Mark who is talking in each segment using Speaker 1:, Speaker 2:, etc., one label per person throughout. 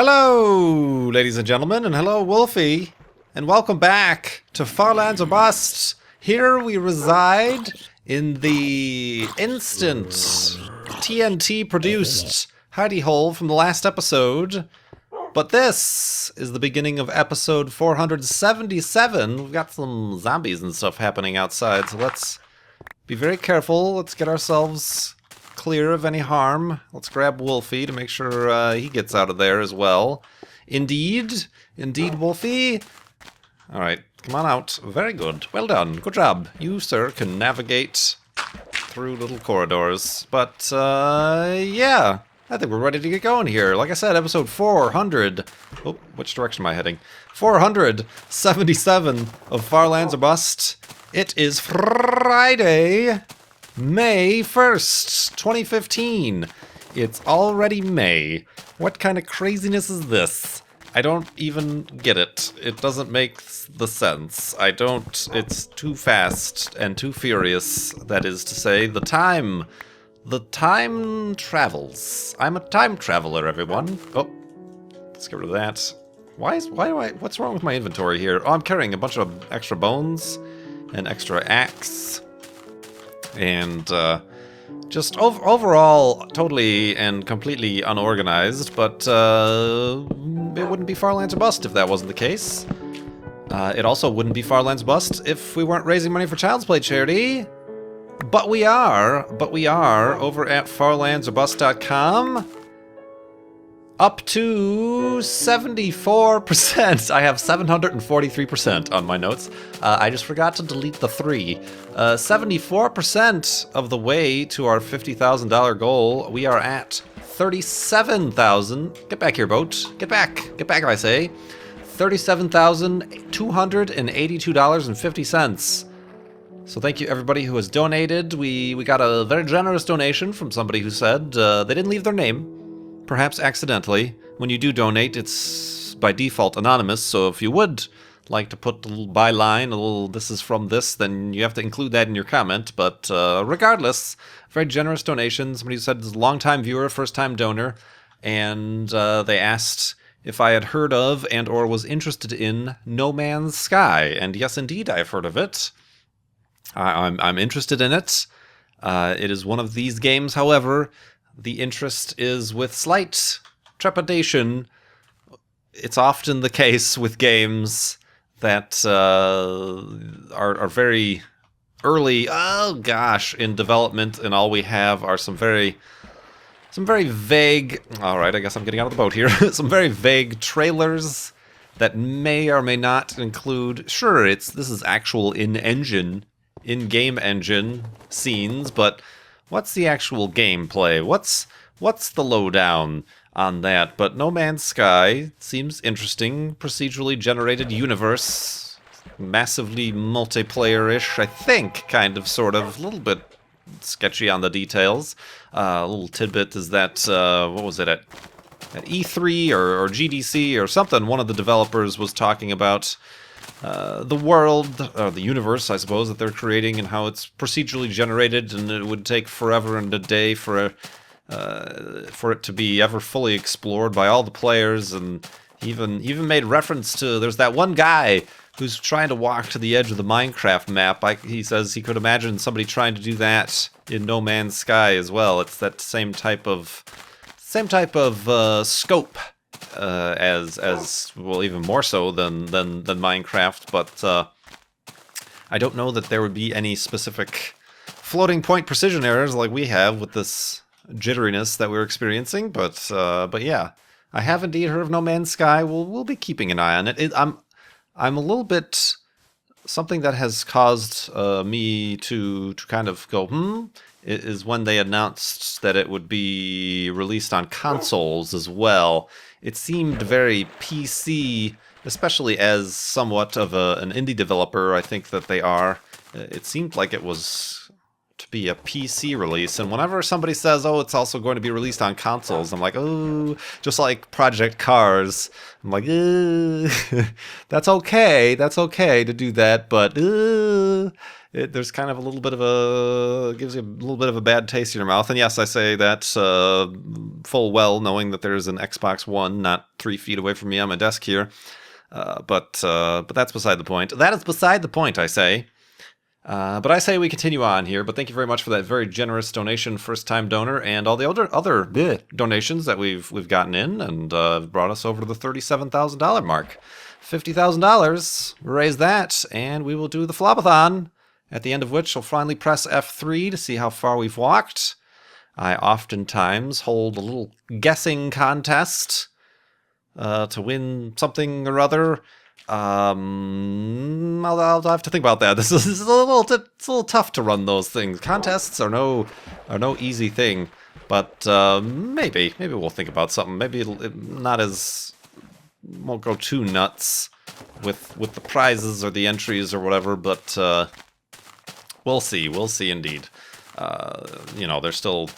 Speaker 1: Hello, ladies and gentlemen, and hello, Wolfie, and welcome back to Farlands or Bust. Here we reside in the instant TNT-produced hidey hole from the last episode, but this is the beginning of episode 477. We've got some zombies and stuff happening outside, so let's be very careful. Let's get ourselves clear of any harm. Let's grab Wolfie to make sure he gets out of there as well. Indeed, Wolfie. All right, come on out. Very good. Well done. Good job. You, sir, can navigate through little corridors. But, yeah, I think we're ready to get going here. Like I said, episode 400. Oh, which direction am I heading? 477 of Farlands or Bust. It is Friday, May 1st, 2015. It's already May. What kind of craziness is this? I don't even get it. It doesn't make the sense. It's too fast and too furious. That is to say, the time travels. I'm a time traveler, everyone. Oh, let's get rid of that. What's wrong with my inventory here? Oh, I'm carrying a bunch of extra bones, an extra axe, and just overall totally and completely unorganized, but it wouldn't be Farlands or Bust if that wasn't the case. It also wouldn't be Farlands or Bust if we weren't raising money for Child's Play charity. But we are over at farlandsorbust.com. Up to 74%. I have 743% on my notes. I just forgot to delete the 3. 74% of the way to our $50,000 goal. We are at 37,000. Get back here, boat. Get back. Get back, I say. $37,282.50. So thank you, everybody who has donated. We got a very generous donation from somebody who said they didn't leave their name. Perhaps accidentally. When you do donate, it's by default anonymous, so if you would like to put a little byline, a little "this is from this," then you have to include that in your comment. But regardless, very generous donation. Somebody who said is a long-time viewer, first-time donor, and they asked if I had heard of and or was interested in No Man's Sky. And yes, indeed, I've heard of it. I'm interested in it. It is one of these games, however, the interest is with slight trepidation. It's often the case with games that are very early, in development, and all we have are some very vague, alright, I guess I'm getting out of the boat here, some very vague trailers that may or may not include, sure, this is actual in-game engine scenes, but what's the actual gameplay? What's the lowdown on that? But No Man's Sky seems interesting. Procedurally generated universe. Massively multiplayer-ish, I think, kind of, sort of. A little bit sketchy on the details. A little tidbit is that, what was it, at E3 or GDC or something, one of the developers was talking about the world, or the universe, I suppose, that they're creating, and how it's procedurally generated, and it would take forever and a day for it to be ever fully explored by all the players, and even made reference to, there's that one guy who's trying to walk to the edge of the Minecraft map. He says he could imagine somebody trying to do that in No Man's Sky as well. It's that same type of scope. As well, even more so than Minecraft, but I don't know that there would be any specific floating point precision errors like we have with this jitteriness that we're experiencing. But yeah, I have indeed heard of No Man's Sky. We'll be keeping an eye on it. I'm a little bit, something that has caused me to kind of go is when they announced that it would be released on consoles as well. It seemed very PC, especially as somewhat of an indie developer, I think that they are. It seemed like it was to be a PC release, and whenever somebody says, oh, it's also going to be released on consoles, I'm like, oh, just like Project Cars. I'm like, that's okay to do that, but there's kind of a little bit of gives you a little bit of a bad taste in your mouth. And yes, I say that full well knowing that there's an Xbox One not 3 feet away from me on my desk here. But that's beside the point. That is beside the point, I say. But I say we continue on here. But thank you very much for that very generous donation, first-time donor, and all the other donations that we've gotten in, and brought us over to the $37,000 mark. $50,000, raise that, and we will do the flopathon, at the end of which we'll finally press F3 to see how far we've walked. I oftentimes hold a little guessing contest to win something or other. I'll have to think about that. This is a little tough to run those things. Contests are no easy thing, but maybe we'll think about something. Maybe won't go too nuts with the prizes or the entries or whatever, but we'll see indeed. There's still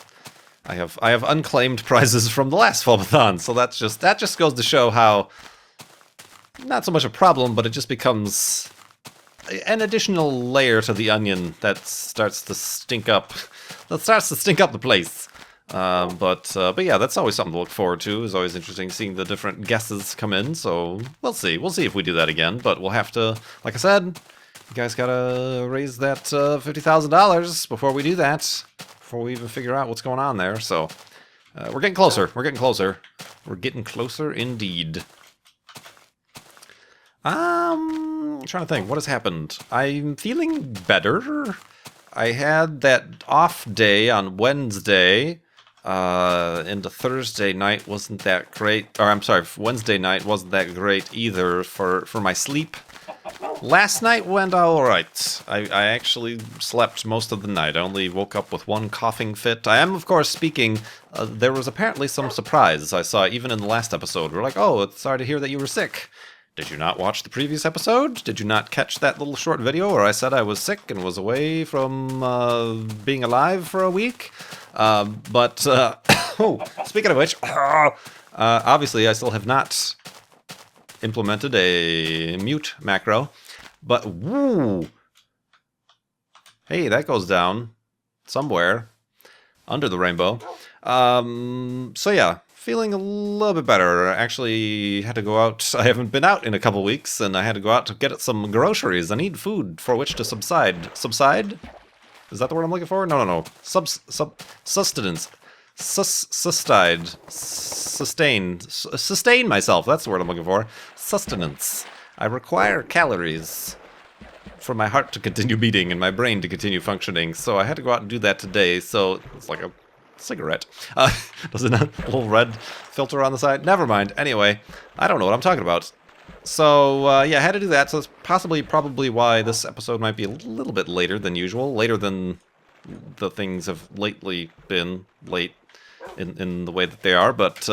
Speaker 1: I have unclaimed prizes from the last Flopathon, so that just goes to show how not so much a problem, but it just becomes an additional layer to the onion that starts to stink up the place. But yeah, that's always something to look forward to. It's always interesting seeing the different guesses come in, so we'll see if we do that again, but we'll have to, like I said, you guys gotta raise that $50,000 before we do that, before we even figure out what's going on there, so we're getting closer, we're getting closer indeed. I'm trying to think, what has happened? I'm feeling better. I had that off day on Wednesday, into Thursday night wasn't that great, or I'm sorry, Wednesday night wasn't that great either for my sleep. Last night went alright. I actually slept most of the night. I only woke up with one coughing fit. I am, of course, speaking, there was apparently some surprise I saw even in the last episode. We're like, oh, sorry to hear that you were sick. Did you not watch the previous episode? Did you not catch that little short video where I said I was sick and was away from being alive for a week? Oh, speaking of which, obviously I still have not implemented a mute macro, but woo! Hey, that goes down somewhere under the rainbow. So yeah. Feeling a little bit better. I actually had to go out. I haven't been out in a couple weeks, and I had to go out to get some groceries. I need food for which to subside. Subside? Is that the word I'm looking for? No. Sustenance. Sustain myself. That's the word I'm looking for. Sustenance. I require calories for my heart to continue beating and my brain to continue functioning. So I had to go out and do that today. So it's like a cigarette. Does it not? A little red filter on the side? Never mind. Anyway, I don't know what I'm talking about. So, yeah, I had to do that. So that's probably why this episode might be a little bit later than usual. Later than the things have lately been late in the way that they are. But,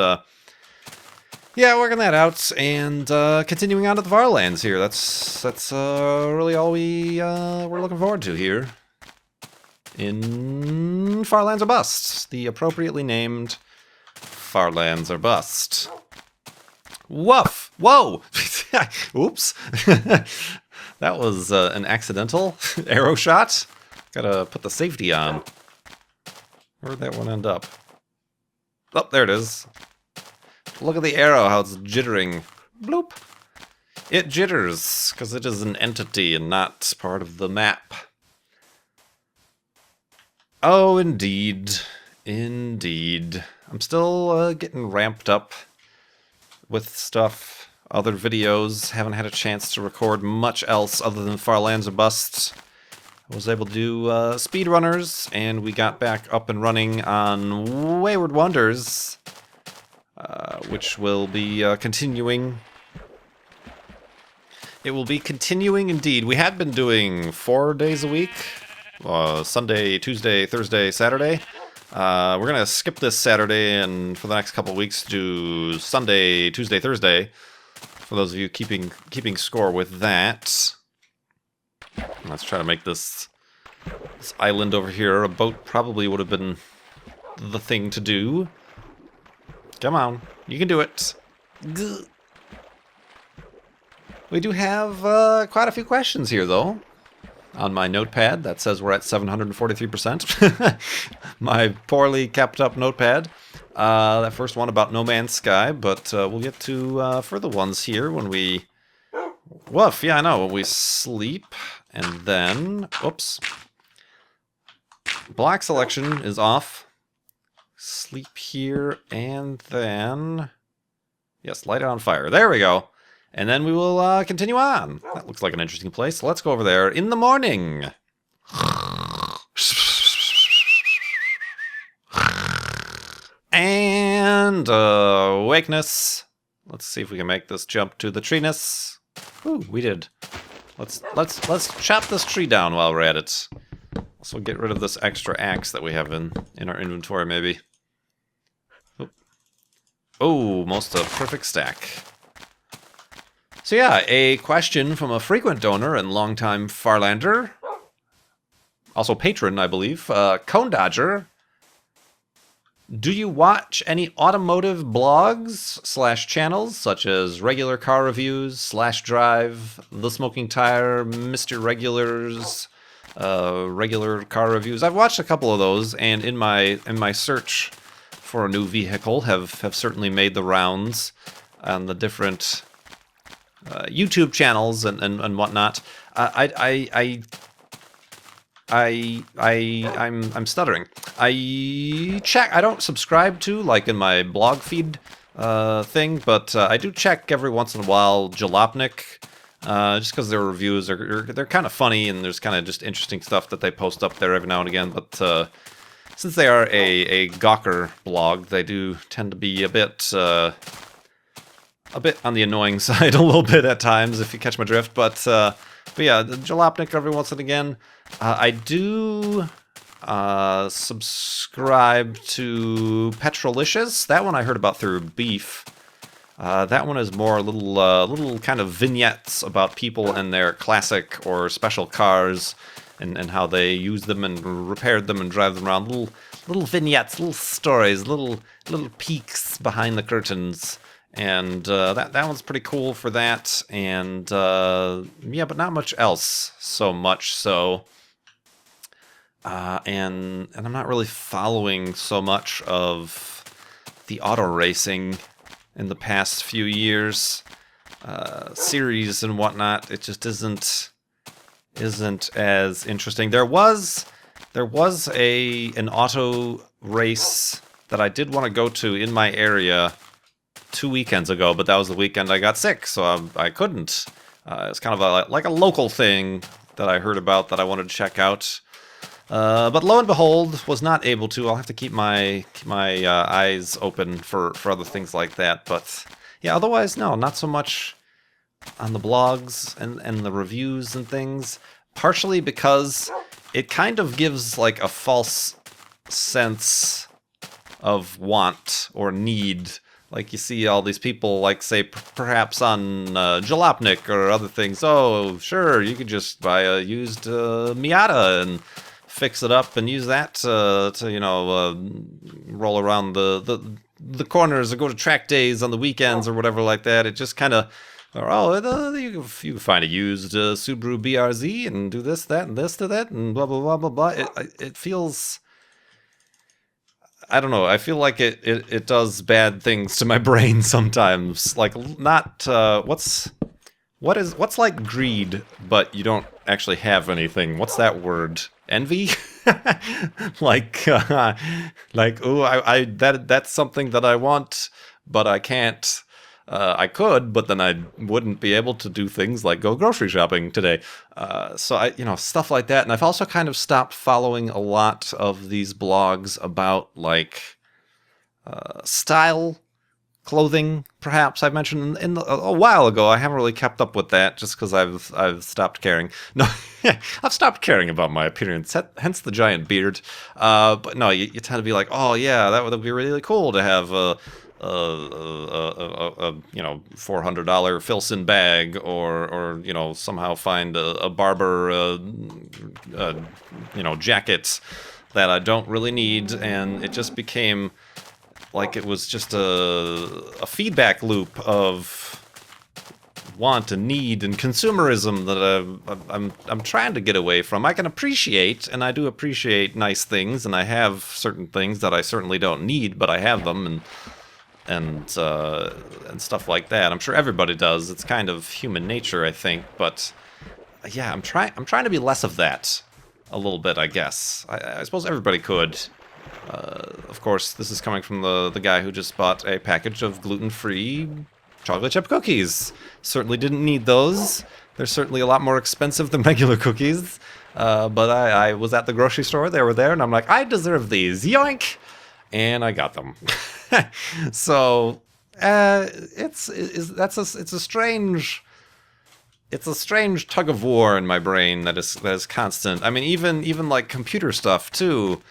Speaker 1: yeah, working that out and continuing on to the Farlands here. That's really all we're looking forward to here. In Farlands or Bust, the appropriately named Farlands or Bust. Woof! Whoa! Oops. That was an accidental arrow shot. Gotta put the safety on. Where'd that one end up? Oh, there it is. Look at the arrow, how it's jittering. Bloop. It jitters, because it is an entity and not part of the map. Oh, indeed. Indeed. I'm still getting ramped up with stuff. Other videos. Haven't had a chance to record much else other than Farlands or Bust. I was able to do speedrunners, and we got back up and running on Wayward Wonders, which will be continuing. It will be continuing indeed. We had been doing 4 days a week. Sunday, Tuesday, Thursday, Saturday. We're going to skip this Saturday and for the next couple of weeks do Sunday, Tuesday, Thursday. For those of you keeping score with that. Let's try to make this island over here. A boat probably would have been the thing to do. Come on, you can do it. Gah. We do have quite a few questions here, though. on my notepad that says we're at 743%. My poorly kept up notepad. That first one about No Man's Sky, but we'll get to further ones here when we... Woof, yeah, I know, when we sleep, and then... Oops. Black selection is off. Sleep here, and then... Yes, light it on fire. There we go. And then we will continue on. That looks like an interesting place. Let's go over there in the morning. And awakeness. Let's see if we can make this jump to the treeness. Ooh, we did. Let's chop this tree down while we're at it. Also get rid of this extra axe that we have in our inventory, maybe. Oh, most a perfect stack. So yeah, a question from a frequent donor and longtime Farlander, also patron, I believe, Cone Dodger. Do you watch any automotive blogs / channels, such as Regular Car Reviews, Slash Drive, The Smoking Tire, Mr. Regulars, Regular Car Reviews? I've watched a couple of those, and in my search for a new vehicle have certainly made the rounds on the different YouTube channels and whatnot. I'm stuttering. I don't subscribe to, like, in my blog feed thing, but I do check every once in a while Jalopnik, just because their reviews they're kind of funny, and there's kind of just interesting stuff that they post up there every now and again. But since they are a Gawker blog, they do tend to be a bit on the annoying side a little bit at times, if you catch my drift. But yeah, the Jalopnik every once and again. I do subscribe to Petrolicious. That one I heard about through Beef. That one is more little kind of vignettes about people and their classic or special cars, and how they use them and repaired them and drive them around. Little vignettes, little stories, little peeks behind the curtains. And that one's pretty cool for that. And yeah, but not much else so much. So and I'm not really following so much of the auto racing in the past few years, series and whatnot. It just isn't as interesting. There was an auto race that I did want to go to in my area 2 weekends ago, but that was the weekend I got sick, so I couldn't. It's kind of like a local thing that I heard about that I wanted to check out. But lo and behold, was not able to. I'll have to keep my eyes open for other things like that. But yeah, otherwise, no, not so much on the blogs and the reviews and things. Partially because it kind of gives like a false sense of want or need. Like, you see all these people, like, say, perhaps on Jalopnik or other things. Oh, sure, you could just buy a used Miata and fix it up and use that to you know, roll around the corners or go to track days on the weekends or whatever like that. It just kind of, you can find a used Subaru BRZ and do this, that, and this to that, and blah, blah, blah, blah, blah. It feels... I don't know. I feel like it does bad things to my brain sometimes. Like, not what's like greed, but you don't actually have anything. What's that word? Envy? like that's something that I want, but I can't. I could, but then I wouldn't be able to do things like go grocery shopping today. So stuff like that. And I've also kind of stopped following a lot of these blogs about like style clothing. Perhaps I mentioned a while ago. I haven't really kept up with that just because I've stopped caring. No, I've stopped caring about my appearance. Hence the giant beard. But no, you tend to be like, oh yeah, that would be really cool to have a $400 Filson bag, or somehow find a barber jacket that I don't really need. And it just became like it was just a feedback loop of want and need and consumerism that I'm trying to get away from. I can appreciate, and I do appreciate nice things, and I have certain things that I certainly don't need, but I have them, and stuff like that. I'm sure everybody does. It's kind of human nature, I think. But yeah, I'm trying to be less of that a little bit, I guess. I suppose everybody could. Of course, this is coming from the guy who just bought a package of gluten-free chocolate chip cookies. Certainly didn't need those. They're certainly a lot more expensive than regular cookies. But I was at the grocery store. They were there, and I'm like, I deserve these. Yoink! And I got them. So it's a strange tug of war in my brain that is constant. I mean, even like computer stuff too.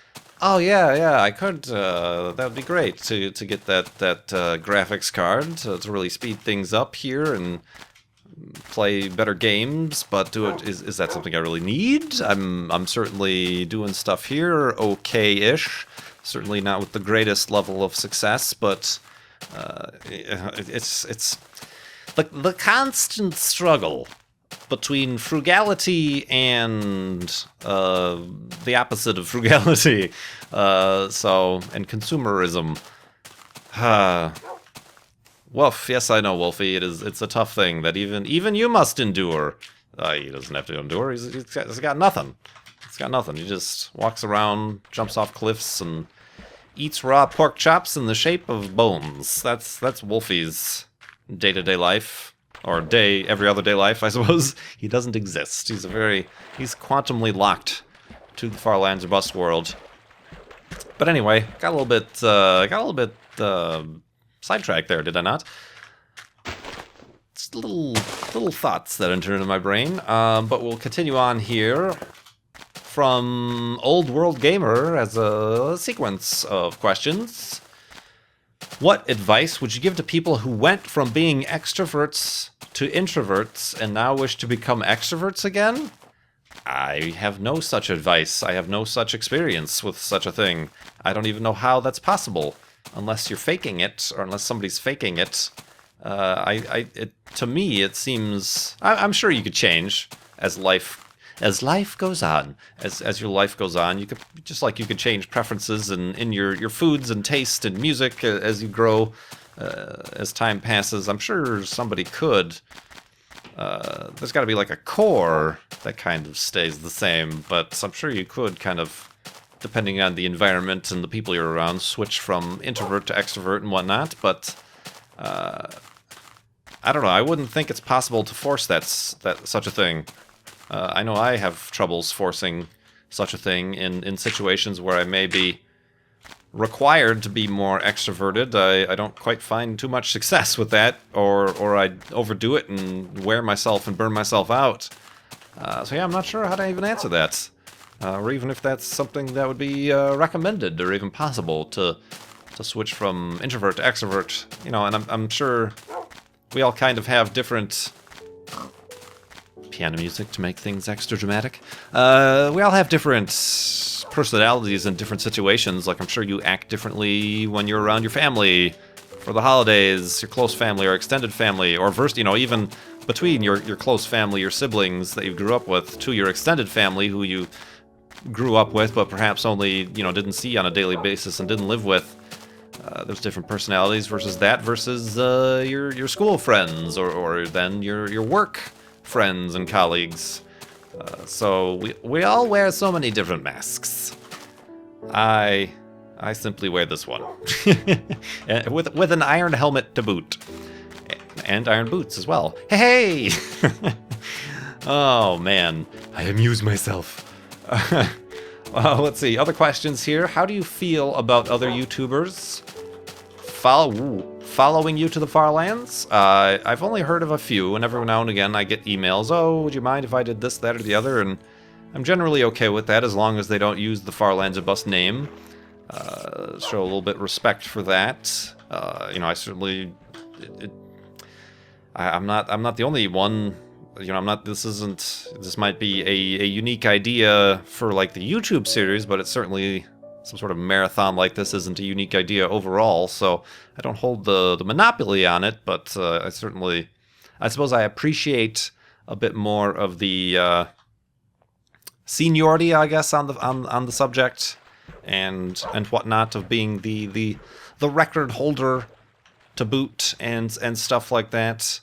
Speaker 1: Oh yeah, I could. That would be great to get that graphics card to really speed things up here and play better games. But is that something I really need? I'm certainly doing stuff here, okay-ish. Certainly not with the greatest level of success, but it's like the constant struggle between frugality and the opposite of frugality, and consumerism. Woof, yes, I know, Wolfie. It's a tough thing that even you must endure. He doesn't have to endure. He's got nothing. He's got nothing. He just walks around, jumps off cliffs, and eats raw pork chops in the shape of bones. That's Wolfie's day-to-day life. Or every other day life, I suppose. He doesn't exist. He's quantumly locked to the far lands of Bust World. But anyway, got a little bit sidetracked there, did I not? Just little thoughts that enter into my brain. But we'll continue on here from Old World Gamer as a sequence of questions. What advice would you give to people who went from being extroverts to introverts and now wish to become extroverts again? I have no such advice. I have no such experience with such a thing. I don't even know how that's possible, unless you're faking it, or unless somebody's faking it. To me, it seems... I'm sure you could change as life goes on. As your life goes on, you could change preferences in your foods and taste and music as you grow, as time passes. I'm sure somebody could. There's got to be like a core that kind of stays the same, but I'm sure you could kind of, depending on the environment and the people you're around, switch from introvert to extrovert and whatnot. But I don't know. I wouldn't think it's possible to force such a thing. I know I have troubles forcing such a thing in situations where I may be required to be more extroverted. I don't quite find too much success with that, or I overdo it and wear myself and burn myself out. So yeah, I'm not sure how to even answer that, or even if that's something that would be recommended or even possible to switch from introvert to extrovert. You know, and I'm sure we all kind of have different... piano music to make things extra dramatic. We all have different personalities in different situations. Like, I'm sure you act differently when you're around your family for the holidays, your close family or extended family, or even between your close family, your siblings that you grew up with, to your extended family who you grew up with but perhaps only, didn't see on a daily basis and didn't live with. There's different personalities versus your school friends or then your work friends and colleagues. So we all wear so many different masks. I simply wear this one. with an iron helmet to boot. And iron boots as well. Hey! Oh man, I amuse myself. Let's see, other questions here. How do you feel about other YouTubers following you to the far lands? I've only heard of a few, and every now and again I get emails, oh, would you mind if I did this, that, or the other? And I'm generally okay with that as long as they don't use the Far Lands of Bust name. Show a little bit of respect for that. I certainly... I'm not the only one. This might be a unique idea for like the YouTube series, but it's certainly some sort of marathon like this isn't a unique idea overall, so I don't hold the monopoly on it, but I I suppose I appreciate a bit more of the seniority, I guess, on the subject and whatnot, of being the record holder to boot and stuff like that.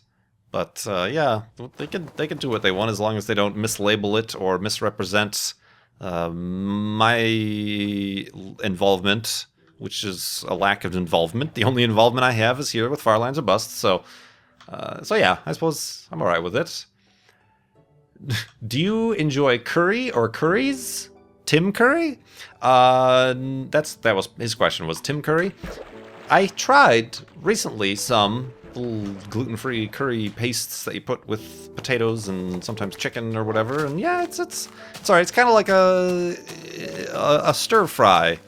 Speaker 1: But yeah, they can do what they want as long as they don't mislabel it or misrepresent my involvement, which is a lack of involvement. The only involvement I have is here with Far Lands or Bust. So yeah, I suppose I'm all right with it. Do you enjoy curry or curries? Tim Curry? That was his question. Was Tim Curry? I tried recently some little gluten-free curry pastes that you put with potatoes and sometimes chicken or whatever, and yeah, it's alright. It's kind of like a stir fry.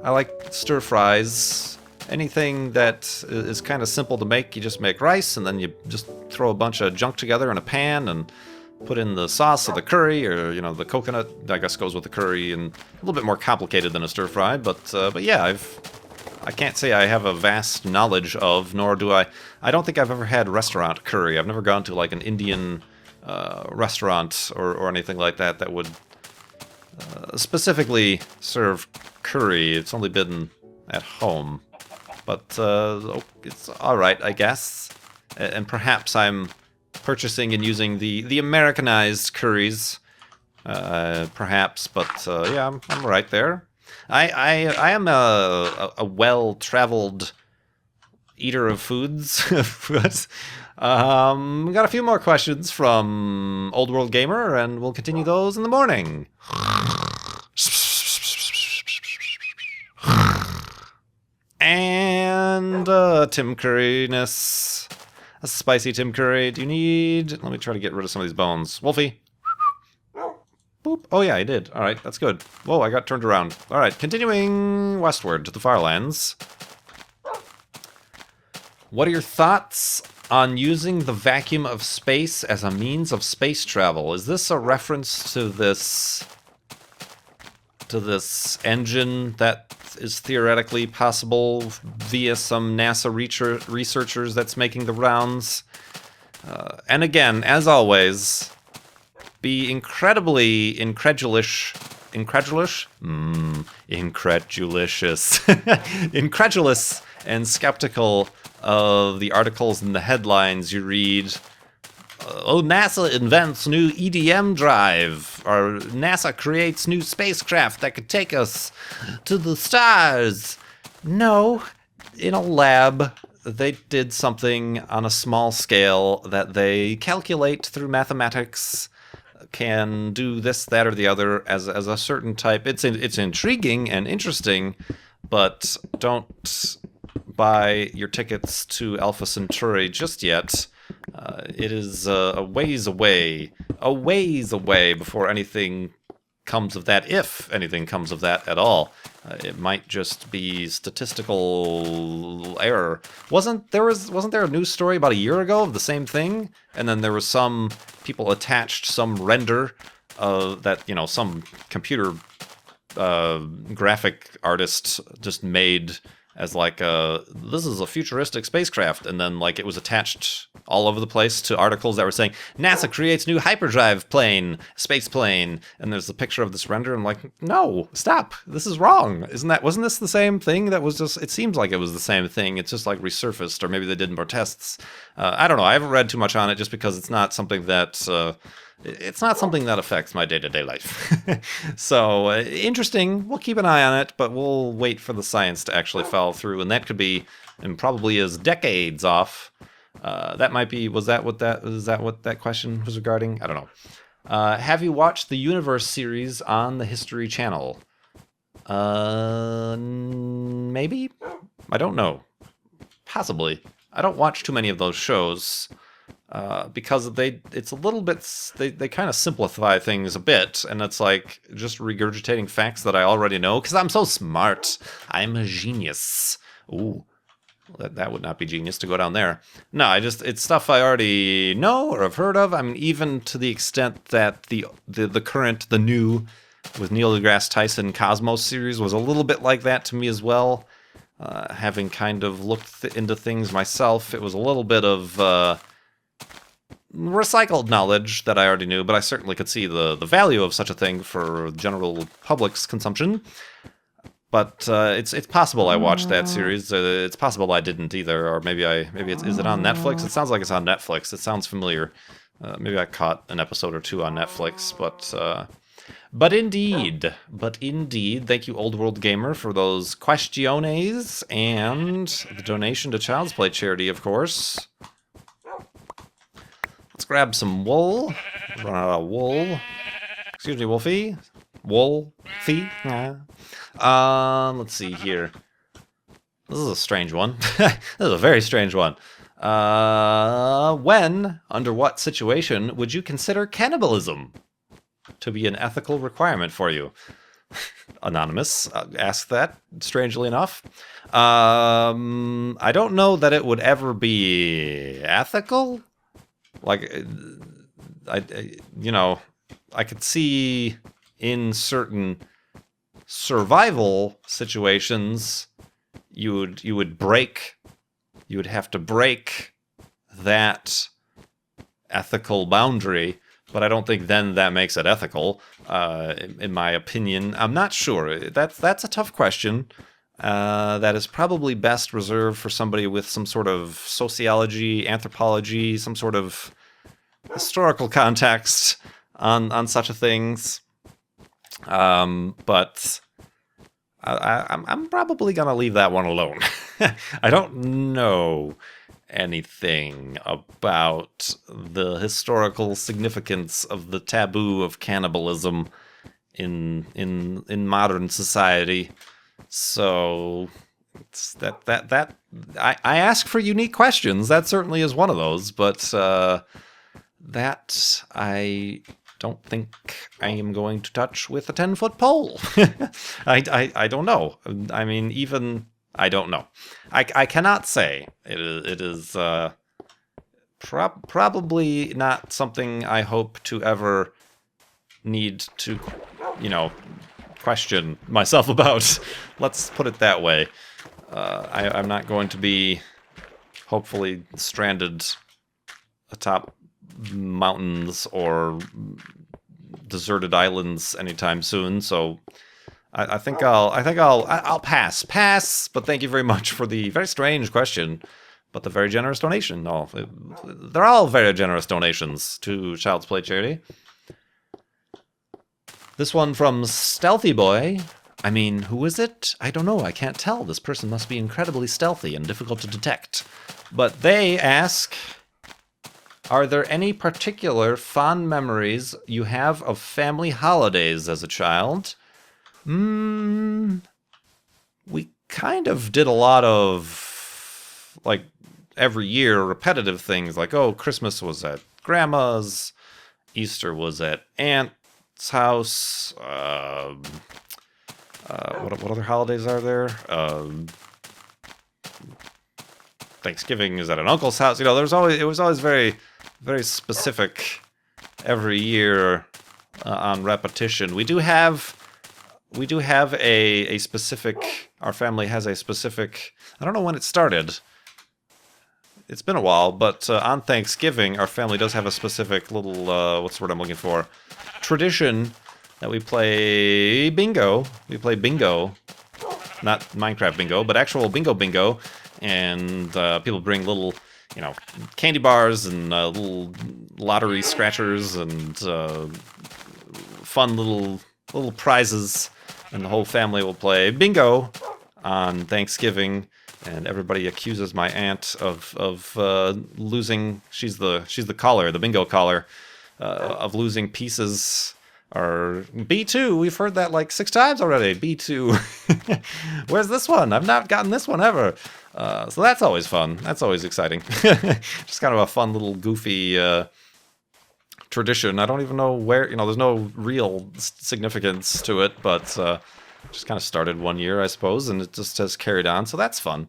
Speaker 1: I like stir fries. Anything that is kind of simple to make, you just make rice and then you just throw a bunch of junk together in a pan and put in the sauce of the curry, or the coconut, I guess, goes with the curry, and a little bit more complicated than a stir fry, but yeah, I can't say I have a vast knowledge of, nor do I don't think I've ever had restaurant curry. I've never gone to like an Indian restaurant or anything like that that would specifically serve curry. It's only been at home, but it's all right, I guess. And perhaps I'm purchasing and using the Americanized curries, perhaps. But yeah, I'm right there. I am a well-traveled eater of foods. But, we got a few more questions from Old World Gamer, and we'll continue those in the morning. And Tim Curryness. A spicy Tim Curry. Do you need... Let me try to get rid of some of these bones. Wolfie. Boop. Oh yeah, I did. Alright, that's good. Whoa, I got turned around. Alright, continuing westward to the Farlands. What are your thoughts on using the vacuum of space as a means of space travel? Is this a reference to this engine that is theoretically possible via some NASA researchers that's making the rounds? And again, as always, be incredibly incredulous and skeptical of the articles and the headlines you read. Oh, NASA invents new EDM drive, or NASA creates new spacecraft that could take us to the stars. No, in a lab, they did something on a small scale that they calculate through mathematics, can do this, that, or the other as a certain type. It's intriguing and interesting, but don't buy your tickets to Alpha Centauri just yet. It is a ways away before anything comes of that, if anything comes of that at all. It might just be statistical error. Wasn't there a news story about a year ago of the same thing? And then there was some people attached some render that some computer graphic artist just made as like this is a futuristic spacecraft, and then like it was attached all over the place to articles that were saying NASA creates new hyperdrive space plane, and there's a picture of this render. I'm like, no, stop, this is wrong. Wasn't this the same thing? That was just, it seems like it was the same thing. It's just like resurfaced, or maybe they did more tests. I don't know. I haven't read too much on it just because it's not something that affects my day-to-day life. So, interesting. We'll keep an eye on it, but we'll wait for the science to actually follow through, and that could be, and probably is, decades off. That might be, is that what that question was regarding? I don't know. Have you watched the Universe series on the History Channel? Maybe? I don't know. Possibly. I don't watch too many of those shows. Because it's a little bit, they kind of simplify things a bit, and it's like just regurgitating facts that I already know, because I'm so smart. I'm a genius. Ooh, that would not be genius to go down there. No, it's stuff I already know or have heard of. I mean, even to the extent that the new, with Neil deGrasse Tyson Cosmos series was a little bit like that to me as well. Having kind of looked into things myself, it was a little bit of, recycled knowledge that I already knew, but I certainly could see the value of such a thing for general public's consumption. But it's possible I watched that series. It's possible I didn't either, or maybe is it on Netflix? It sounds like it's on Netflix. It sounds familiar. Maybe I caught an episode or two on Netflix, but indeed, thank you, Old World Gamer, for those questiones and the donation to Child's Play charity, of course. Let's grab some wool. Run out of wool. Excuse me, Wolfie. Wolfie. Yeah. Let's see here. This is a strange one. This is a very strange one. Under what situation would you consider cannibalism to be an ethical requirement for you? Anonymous asked that, strangely enough. I don't know that it would ever be ethical. Like, I could see in certain survival situations, you would have to break that ethical boundary, but I don't think then that makes it ethical, in my opinion. I'm not sure. That's a tough question. That is probably best reserved for somebody with some sort of sociology, anthropology, some sort of historical context on such a things. But I'm probably gonna leave that one alone. I don't know anything about the historical significance of the taboo of cannibalism in modern society. So it's that I ask for unique questions. That certainly is one of those, but that I don't think I am going to touch with a 10-foot pole. I don't know. I mean, even I don't know. I cannot say. It is probably not something I hope to ever need to, question myself about. Let's put it that way. I'm not going to be, hopefully, stranded atop mountains or deserted islands anytime soon, so I think I'll pass. But thank you very much for the very strange question, but the very generous donation. They're all very generous donations to Child's Play charity. This one from Stealthy Boy. I mean, who is it? I don't know. I can't tell. This person must be incredibly stealthy and difficult to detect. But they ask, are there any particular fond memories you have of family holidays as a child? We kind of did a lot of, like, every year repetitive things, like, Christmas was at Grandma's, Easter was at Aunt's house, what other holidays are there? Thanksgiving is at an uncle's house. It was always very, very specific every year on repetition. We do have a specific. Our family has a specific. I don't know when it started. It's been a while, but on Thanksgiving, our family does have a specific little. What's the word I'm looking for? Tradition that we play bingo. We play bingo, not Minecraft bingo, but actual bingo. And people bring little, candy bars and little lottery scratchers and fun little prizes, and the whole family will play bingo on Thanksgiving. And everybody accuses my aunt of losing. She's the caller, the bingo caller, of losing pieces. Or B2, we've heard that like 6 times already. B2. Where's this one? I've not gotten this one ever. So that's always fun. That's always exciting. Just kind of a fun little goofy tradition. I don't even know where, there's no real significance to it, but just kind of started one year, I suppose, and it just has carried on. So that's fun.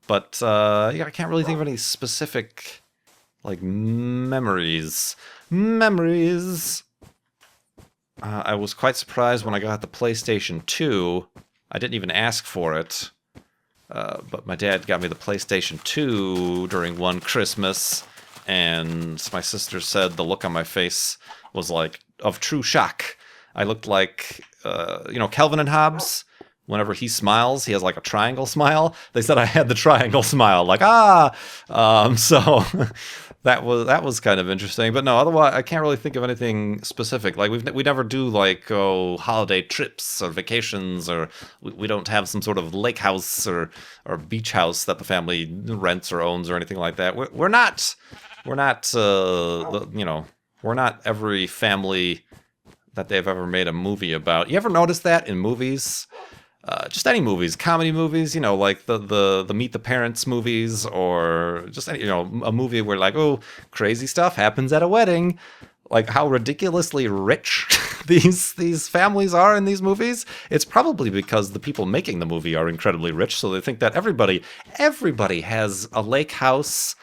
Speaker 1: But I can't really think of any specific like memories. I was quite surprised when I got the PlayStation 2. I didn't even ask for it. But my dad got me the PlayStation 2 during one Christmas. and my sister said the look on my face was like of true shock. I looked like, Calvin and Hobbes. Whenever he smiles, he has like a triangle smile. They said I had the triangle smile, like so that was kind of interesting. But no, otherwise I can't really think of anything specific. Like we never do like holiday trips or vacations, or we don't have some sort of lake house or beach house that the family rents or owns or anything like that. We're not we're not every family that they've ever made a movie about. You ever notice that in movies? Just any movies, comedy movies, like the Meet the Parents movies, or just any, a movie where like, oh, crazy stuff happens at a wedding. Like how ridiculously rich these families are in these movies. It's probably because the people making the movie are incredibly rich, so they think that everybody has a lake house.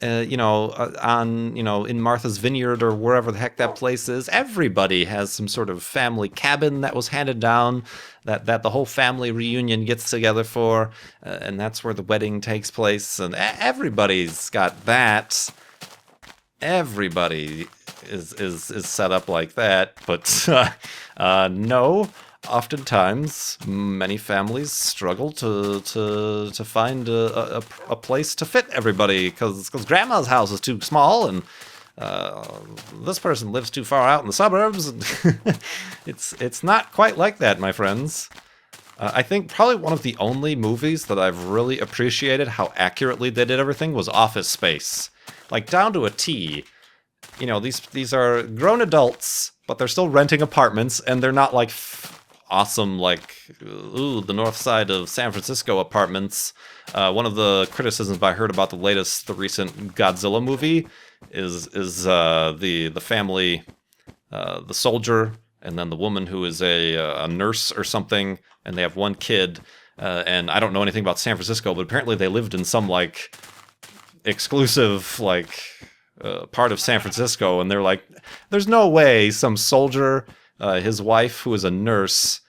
Speaker 1: In Martha's Vineyard or wherever the heck that place is. Everybody has some sort of family cabin that was handed down that the whole family reunion gets together for, and that's where the wedding takes place. And everybody's got that. Everybody is set up like that, but no. Oftentimes, many families struggle to find a place to fit everybody because grandma's house is too small and this person lives too far out in the suburbs. It's not quite like that, my friends. I think probably one of the only movies that I've really appreciated how accurately they did everything was Office Space, like down to a T. These are grown adults, but they're still renting apartments, and they're not like awesome, like, the north side of San Francisco apartments. One of the criticisms I heard about the recent Godzilla movie is the family, the soldier, and then the woman who is a nurse or something, and they have one kid. And I don't know anything about San Francisco, but apparently they lived in some like exclusive part of San Francisco, and they're like, there's no way some soldier, his wife, who is a nurse,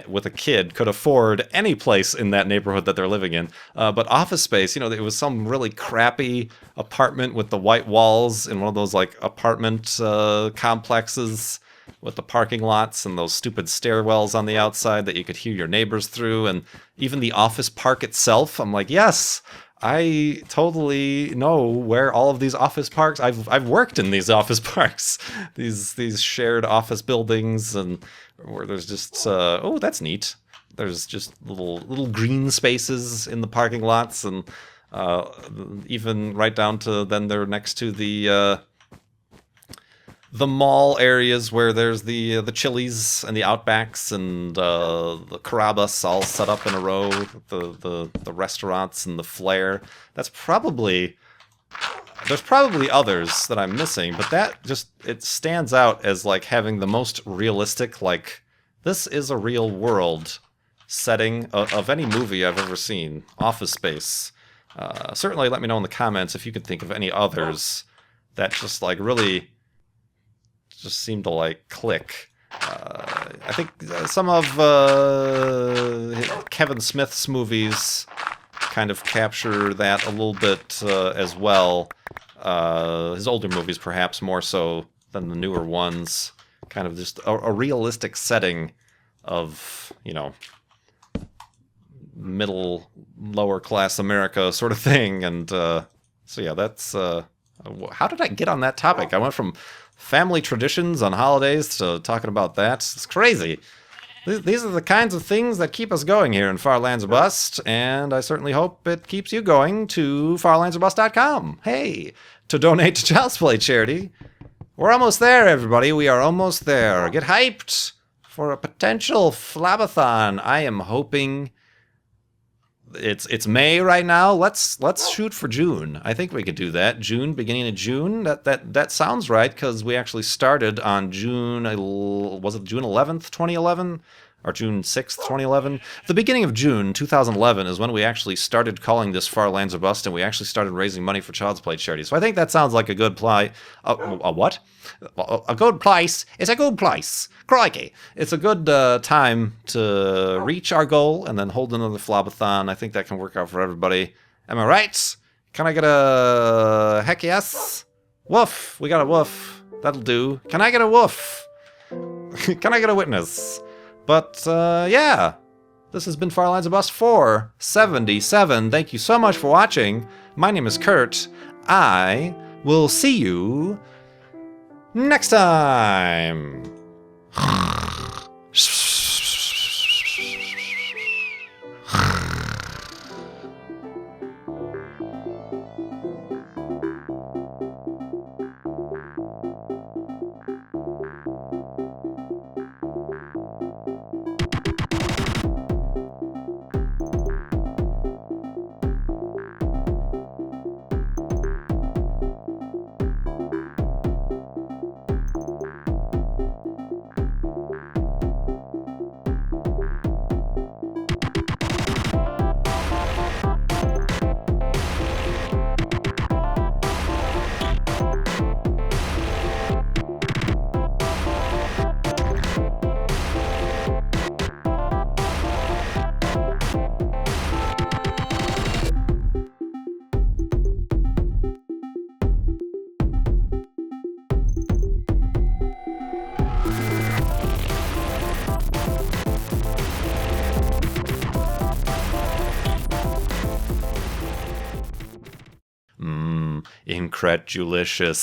Speaker 1: with a kid, could afford any place in that neighborhood that they're living in. But Office Space, it was some really crappy apartment with the white walls in one of those like apartment complexes with the parking lots and those stupid stairwells on the outside that you could hear your neighbors through, and even the office park itself. I'm like, yes, I totally know where all of these office parks. I've worked in these office parks, these shared office buildings, and where there's just that's neat. There's just little green spaces in the parking lots, and even right down to then they're next to the mall areas where there's the Chili's and the Outbacks and the Carrabba's all set up in a row, the restaurants and the flair. There's probably others that I'm missing, but that just, it stands out as like having the most realistic, like, this is a real world setting of any movie I've ever seen. Office Space. Certainly let me know in the comments if you could think of any others that just like really just seem to like click. I think some of Kevin Smith's movies kind of capture that a little bit as well. His older movies perhaps more so than the newer ones. Kind of just a realistic setting of, middle, lower class America sort of thing. And so yeah, that's... how did I get on that topic? I went from family traditions on holidays to talking about that. It's crazy. These are the kinds of things that keep us going here in Far Lands or Bust, and I certainly hope it keeps you going to farlandsorbust.com. Hey, to donate to Child's Play charity. We're almost there, everybody. We are almost there. Get hyped for a potential Flabathon. I am hoping... It's May right now. Let's shoot for June. I think we could do that. June, beginning of June. That sounds right, because we actually started on June 11th, 2011? Or June 6th, 2011? The beginning of June 2011 is when we actually started calling this Far Lands or Bust, and we actually started raising money for Child's Play charity. So I think that sounds like a good a what? A good place. It's a good place. Crikey. It's a good time to reach our goal and then hold another Flobathon. I think that can work out for everybody. Am I right? Can I get a... heck yes? Woof. We got a woof. That'll do. Can I get a woof? Can I get a witness? But, yeah. This has been Far Lines of Bus 477. Thank you so much for watching. My name is Kurt. I will see you next time. Incredulicious.